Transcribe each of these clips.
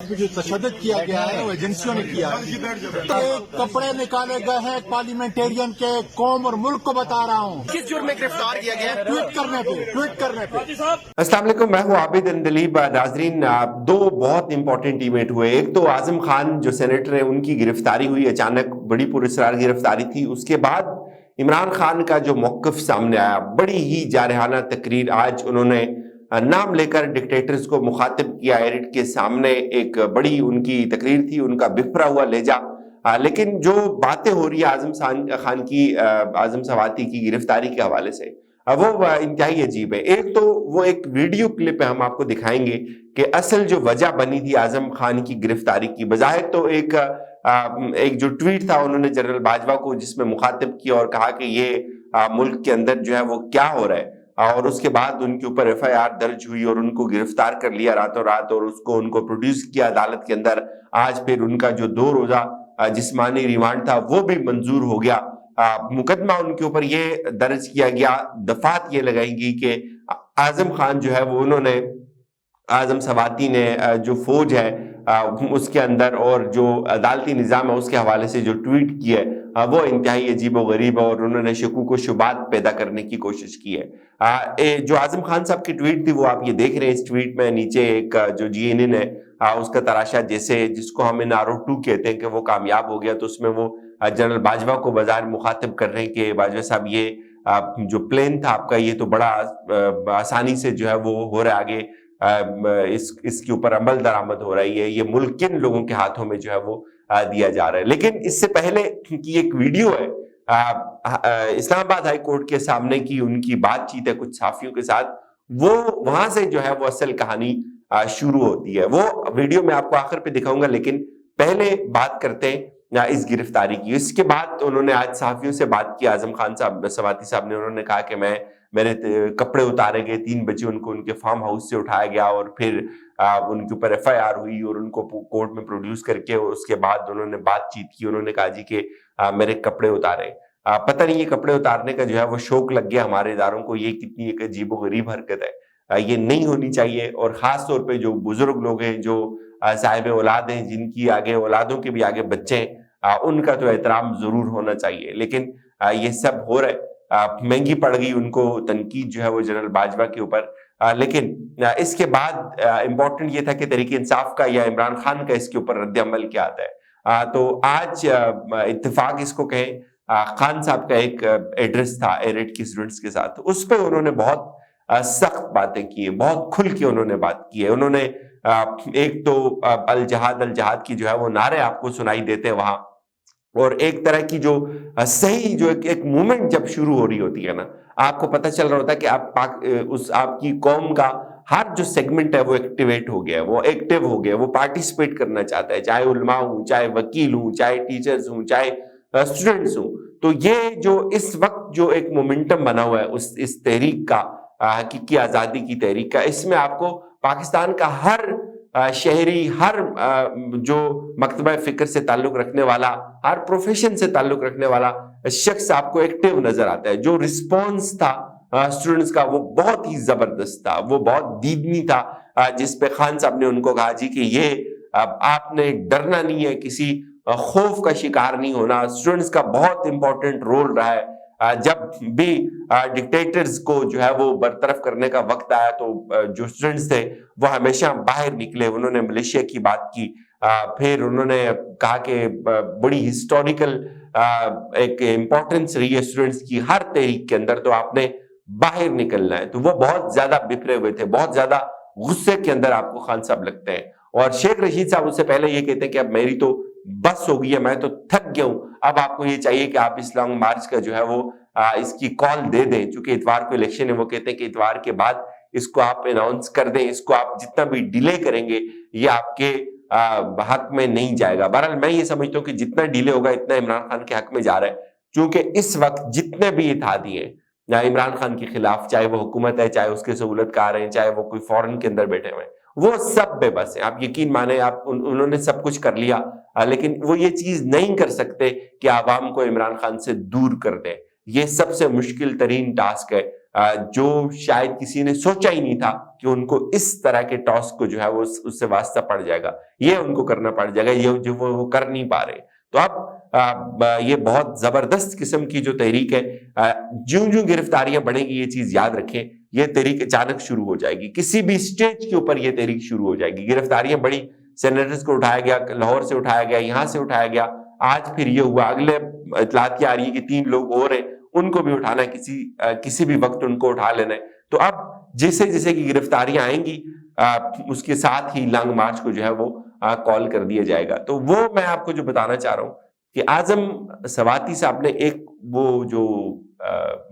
جو تشدد کیا گیا ہے وہ ایجنسیوں نے کیا ہے. کپڑے نکالے گئے ہیں پارلیمنٹیرین کے. قوم اور ملک کو بتا رہا ہوں کس جرم میں گرفتار کیا گیا ہے؟ ٹویٹ کرنے پہ. السلام علیکم، میں ہوں عابد اندلیب. ناظرین، دو بہت امپورٹنٹ ایونٹ ہوئے. ایک تو اعظم خان جو سینیٹر ہیں ان کی گرفتاری ہوئی، اچانک بڑی پراسرار گرفتاری تھی. اس کے بعد عمران خان کا جو موقف سامنے آیا، بڑی ہی جارحانہ تقریر. آج انہوں نے نام لے کر ڈکٹیٹرز کو مخاطب کیا. ایرٹ کے سامنے ایک بڑی ان کی تقریر تھی، ان کا بفرا ہوا لہجہ. لیکن جو باتیں ہو رہی ہے اعظم خان کی، اعظم سواتی کی گرفتاری کے حوالے سے، وہ انتہائی عجیب ہے. ایک تو وہ ایک ویڈیو کلپ ہم آپ کو دکھائیں گے کہ اصل جو وجہ بنی تھی اعظم خان کی گرفتاری کی. بظاہر تو ایک جو ٹویٹ تھا انہوں نے جنرل باجوہ کو، جس میں مخاطب کیا اور کہا کہ یہ ملک کے اندر جو ہے وہ کیا ہو رہا ہے، اور اس کے بعد ان کے اوپر ایف آئی آر درج ہوئی اور ان کو گرفتار کر لیا راتوں رات، اور ان کو پروڈیوس کیا عدالت کے اندر. آج پھر ان کا جو 2 روزہ جسمانی ریمانڈ تھا وہ بھی منظور ہو گیا. مقدمہ ان کے اوپر یہ درج کیا گیا، دفعات یہ لگائی گئی کہ اعظم خان جو ہے وہ انہوں نے، اعظم سواتی نے جو فوج ہے اس کے اندر اور جو عدالتی نظام ہے اس کے حوالے سے جو ٹویٹ کی ہے وہ انتہائی عجیب و غریب ہے، اور انہوں نے شکوک و شبہات پیدا کرنے کی کوشش کی ہے. جو اعظم خان صاحب کی ٹویٹ تھی وہ آپ یہ دیکھ رہے ہیں. اس ٹویٹ میں نیچے ایک جو GNN ہے اس کا تراشا، جیسے جس کو ہم NRO2 کہتے ہیں کہ وہ کامیاب ہو گیا، تو اس میں وہ جنرل باجوہ کو بظاہر مخاطب کر رہے ہیں کہ باجوہ صاحب یہ جو پلان تھا آپ کا یہ تو بڑا آسانی سے جو ہے وہ ہو رہا ہے آگے، اس کے اوپر عمل درآمد ہو رہی ہے، یہ ملک کن لوگوں کے ہاتھوں میں جو ہے وہ دیا جا رہا ہے. لیکن اس سے پہلے کی ایک ویڈیو ہے اسلام آباد ہائی کورٹ کے سامنے کی، ان کی بات چیت ہے کچھ صحافیوں کے ساتھ، وہ وہاں سے جو ہے وہ اصل کہانی شروع ہوتی ہے. وہ ویڈیو میں آپ کو آخر پہ دکھاؤں گا، لیکن پہلے بات کرتے ہیں اس گرفتاری کی. اس کے بعد انہوں نے آج صحافیوں سے بات کی. اعظم خان صاحب، سواتی صاحب نے، انہوں نے کہا کہ میرے کپڑے اتارے گئے، 3 بجے ان کو ان کے فارم ہاؤس سے اٹھایا گیا، اور پھر ان کے اوپر FIR ہوئی اور ان کو کورٹ میں پروڈیوس کر کے، اور اس کے بعد انہوں نے بات چیت کی. انہوں نے کہا جی کہ میرے کپڑے اتارے. پتہ نہیں یہ کپڑے اتارنے کا جو ہے وہ شوق لگ گیا ہمارے اداروں کو. یہ کتنی ایک عجیب و غریب حرکت ہے، یہ نہیں ہونی چاہیے. اور خاص طور پہ جو بزرگ لوگ ہیں، جو صاحب اولاد ہیں، جن کی آگے اولادوں کے بھی آگے بچے ہیں، ان کا تو احترام ضرور ہونا چاہیے. لیکن یہ سب ہو رہا ہے. مہنگی پڑ گئی ان کو تنقید جو ہے وہ جنرل باجوہ کے اوپر. لیکن اس کے بعد امپورٹنٹ یہ تھا کہ تحریک انصاف کا یا عمران خان کا اس کے اوپر رد عمل کیا آتا ہے. تو آج اتفاق اس کو کہیں، خان صاحب کا ایک ایڈریس تھا ایرٹ کے اسٹوڈنٹس کے ساتھ، اس پہ انہوں نے بہت سخت باتیں کی ہیں، بہت کھل کے انہوں نے بات کی ہے. انہوں نے ایک تو الجہاد الجہاد کی جو ہے وہ نعرے آپ کو سنائی دیتے ہیں وہاں، اور ایک طرح کی جو صحیح جو ایک موومنٹ جب شروع ہو رہی ہوتی ہے نا، آپ کو پتہ چل رہا ہوتا ہے کہ آپ کی قوم کا ہر جو سیگمنٹ ہے وہ ایکٹیویٹ ہو گیا ہے، وہ ایکٹیو ہو گیا ہے، وہ پارٹیسپیٹ کرنا چاہتا ہے، چاہے علماء ہوں، چاہے وکیل ہوں، چاہے ٹیچرز ہوں، چاہے اسٹوڈنٹس ہوں. تو یہ جو اس وقت جو ایک مومنٹم بنا ہوا ہے اس تحریک کا، حقیقی آزادی کی تحریک کا، اس میں آپ کو پاکستان کا ہر شہری، ہر جو مکتبہ فکر سے تعلق رکھنے والا، ہر پروفیشن سے تعلق رکھنے والا شخص آپ کو ایکٹیو نظر آتا ہے. جو رسپانس تھا اسٹوڈنٹس کا وہ بہت ہی زبردست تھا، وہ بہت دیدنی تھا، جس پہ خان صاحب نے ان کو کہا جی کہ یہ آپ نے ڈرنا نہیں ہے، کسی خوف کا شکار نہیں ہونا. اسٹوڈنٹس کا بہت امپورٹنٹ رول رہا ہے. جب بھی ڈکٹیٹرز کو جو ہے وہ برطرف کرنے کا وقت آیا تو جو اسٹوڈنٹس تھے وہ ہمیشہ باہر نکلے. انہوں نے ملیشیا کی بات کی، پھر انہوں نے کہا کہ بڑی ہسٹوریکل ایک امپورٹنس رہی ہے اسٹوڈنٹس کی ہر تحریک کے اندر، تو آپ نے باہر نکلنا ہے. تو وہ بہت زیادہ بپھرے ہوئے تھے، بہت زیادہ غصے کے اندر آپ کو خان صاحب لگتے ہیں. اور شیخ رشید صاحب اس سے پہلے یہ کہتے ہیں کہ اب میری تو بس ہو گئی ہے، میں تو تھک گیا ہوں، اب آپ کو یہ چاہیے کہ آپ اس لانگ مارچ کا جو ہے وہ اس کی کال دے دیں، چونکہ اتوار کو الیکشن ہے. وہ کہتے ہیں کہ اتوار کے بعد اس کو آپ اناؤنس کر دیں، اس کو آپ جتنا بھی ڈیلے کریں گے یہ آپ کے حق میں نہیں جائے گا. بہرحال میں یہ سمجھتا ہوں کہ جتنا ڈیلے ہوگا اتنا عمران خان کے حق میں جا رہا ہے، چونکہ اس وقت جتنے بھی اتحادی ہیں عمران خان کے خلاف، چاہے وہ حکومت ہے، چاہے اس کے سہولت کار ہیں، چاہے وہ کوئی فورن کے اندر بیٹھے ہوئے ہیں، وہ سب بے بس ہیں. آپ یقین مانیں، انہوں نے سب کچھ کر لیا، لیکن وہ یہ چیز نہیں کر سکتے کہ عوام کو عمران خان سے دور کر دیں. یہ سب سے مشکل ترین ٹاسک ہے. جو شاید کسی نے سوچا ہی نہیں تھا کہ ان کو اس طرح کے ٹاس کو جو ہے وہ اس سے واسطہ پڑ جائے گا، یہ ان کو کرنا پڑ جائے گا، یہ جو وہ کر نہیں پا رہے. تو اب یہ بہت زبردست قسم کی جو تحریک ہے، جوں گرفتاریاں بڑھیں گی یہ چیز یاد رکھیں، یہ تحریک اچانک شروع ہو جائے گی، کسی بھی سٹیج کے اوپر یہ تحریک شروع ہو جائے گی. گرفتاریاں بڑی، سینیٹرز کو اٹھایا گیا، لاہور سے اٹھایا گیا، یہاں سے اٹھایا گیا، آج پھر یہ ہوا، اگلے اطلاعات آ رہی ہے کہ 3 لوگ اور ہیں، ان کو بھی اٹھانا ہے، کسی بھی وقت ان کو اٹھا لینا ہے. تو اب جیسے کی گرفتاریاں آئیں گی اس کے ساتھ ہی لانگ مارچ کو جو ہے وہ کال کر دیا جائے گا. تو وہ میں آپ کو جو بتانا چاہ رہا ہوں کہ اعظم سواتی صاحب نے ایک وہ جو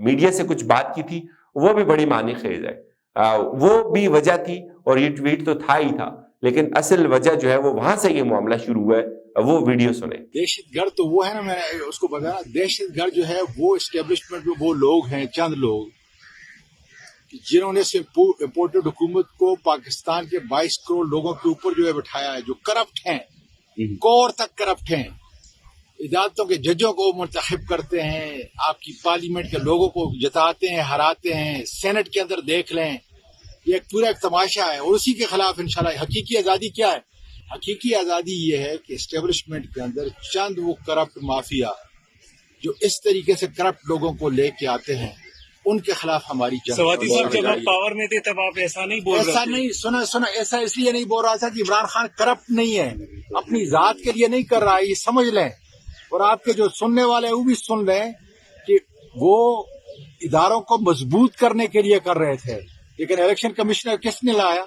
میڈیا سے کچھ بات کی تھی وہ بھی بڑی معنی خیز ہے، وہ بھی وجہ تھی، اور یہ ٹویٹ تو تھا ہی تھا، لیکن اصل وجہ جو ہے وہ وہاں سے یہ معاملہ شروع ہوا ہے. وہ ویڈیو سنیں. دہشت گرد تو وہ ہے نا، میں نے اس کو بتایا، دہشت گرد جو ہے وہ اسٹیبلشمنٹ میں وہ لوگ ہیں، چند لوگ جنہوں نے امپورٹڈ حکومت کو پاکستان کے 22 کروڑ لوگوں کے اوپر جو ہے بٹھایا ہے، جو کرپٹ ہیں، کور تک کرپٹ ہیں، عدالتوں کے ججوں کو منتخب کرتے ہیں، آپ کی پارلیمنٹ کے لوگوں کو جتاتے ہیں، ہراتے ہیں، سینٹ کے اندر دیکھ لیں، یہ ایک پورا ایک تماشا ہے. اور اسی کے خلاف انشاءاللہ حقیقی آزادی کیا ہے؟ حقیقی آزادی یہ ہے کہ اسٹیبلشمنٹ کے اندر چند وہ کرپٹ مافیا جو اس طریقے سے کرپٹ لوگوں کو لے کے آتے ہیں، ان کے خلاف ہماری جنگ. سواتی صاحب جب آپ پاور میں تھے تب آپ ایسا نہیں بول رہے تھے. ایسا نہیں، سنا ایسا اس لیے نہیں بول رہا تھا کہ عمران خان کرپٹ نہیں ہے، اپنی ذات کے لیے نہیں کر رہا ہے، یہ سمجھ لیں. اور آپ کے جو سننے والے ہیں وہ بھی سن لیں کہ وہ اداروں کو مضبوط کرنے کے لیے کر رہے تھے، لیکن الیکشن کمشنر کس نے لایا؟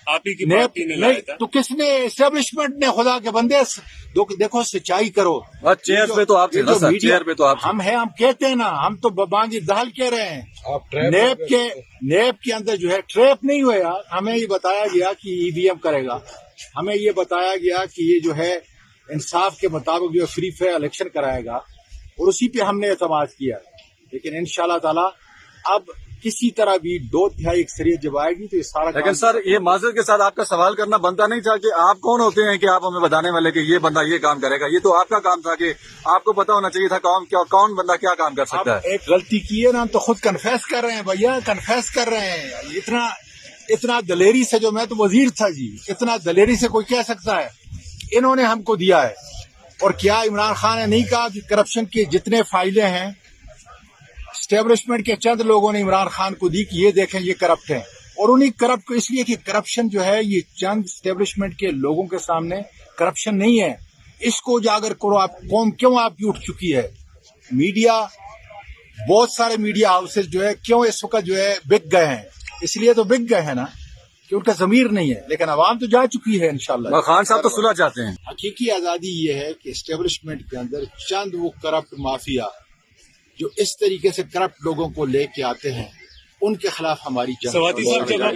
آپ ہی کی پارٹی نے لایا تھا. تو کس نے؟ اسٹیبلشمنٹ نے. خدا کے بندے دیکھو سچائی کرو. چیئر پہ تو آپ تھے، چیئر پہ تو آپ ہم ہیں، ہم کہتے ہیں نا، ہم تو بانگی دہل کہہ رہے ہیں. نیب کے اندر جو ہے ٹریپ نہیں ہوا. ہمیں یہ بتایا گیا کہ ای وی ایم کرے گا، ہمیں یہ بتایا گیا کہ یہ جو ہے انصاف کے مطابق جو ہے فری فیئر الیکشن کرائے گا، اور اسی پہ ہم نے اعتماد کیا. لیکن انشاءاللہ تعالی اب کسی طرح بھی 2/3 اکثریت جب آئے گی تو یہ سارا. لیکن سر یہ معذرت کے ساتھ آپ کا سوال کرنا بنتا نہیں تھا کہ آپ کون ہوتے ہیں کہ آپ ہمیں بتانے والے کہ یہ بندہ یہ کام کرے گا. یہ تو آپ کا کام تھا کہ آپ کو پتا ہونا چاہیے تھا کون بندہ کیا کام کر سکتا ہے. ایک غلطی کی ہے نا، ہم تو خود کنفیس کر رہے ہیں بھیا، کنفیس کر رہے ہیں. اتنا دلیری سے، جو میں تو وزیر تھا جی، اتنا دلیری سے کوئی کہہ سکتا ہے؟ انہوں نے ہم کو دیا ہے. اور کیا عمران خان نے نہیں کہا کہ کرپشن کے جتنے فائلیں ہیں اسٹیبلشمنٹ کے چند لوگوں نے عمران خان کو دی کہ یہ دیکھیں یہ کرپٹ ہیں. اور انہیں کرپٹ کو اس لیے کہ کرپشن جو ہے یہ چند اسٹیبلشمنٹ کے لوگوں کے سامنے کرپشن نہیں ہے. اس کو اجاگر کرو. آپ قوم کیوں آپ کی اٹھ چکی ہے؟ میڈیا، بہت سارے میڈیا ہاؤسز جو ہے کیوں اس وقت جو ہے بک گئے ہیں؟ اس لیے تو بک گئے ہیں نا کہ ان کا ضمیر نہیں ہے. لیکن عوام تو جا چکی ہے انشاءاللہ. خان صاحب تو صلح چاہتے ہیں. حقیقی آزادی یہ ہے کہ اسٹیبلشمنٹ کے اندر چند وہ کرپٹ مافیا جو اس طریقے سے کرپٹ لوگوں کو لے کے آتے ہیں، ان کے خلاف ہماری جنگ. سواتی صاحب جب آپ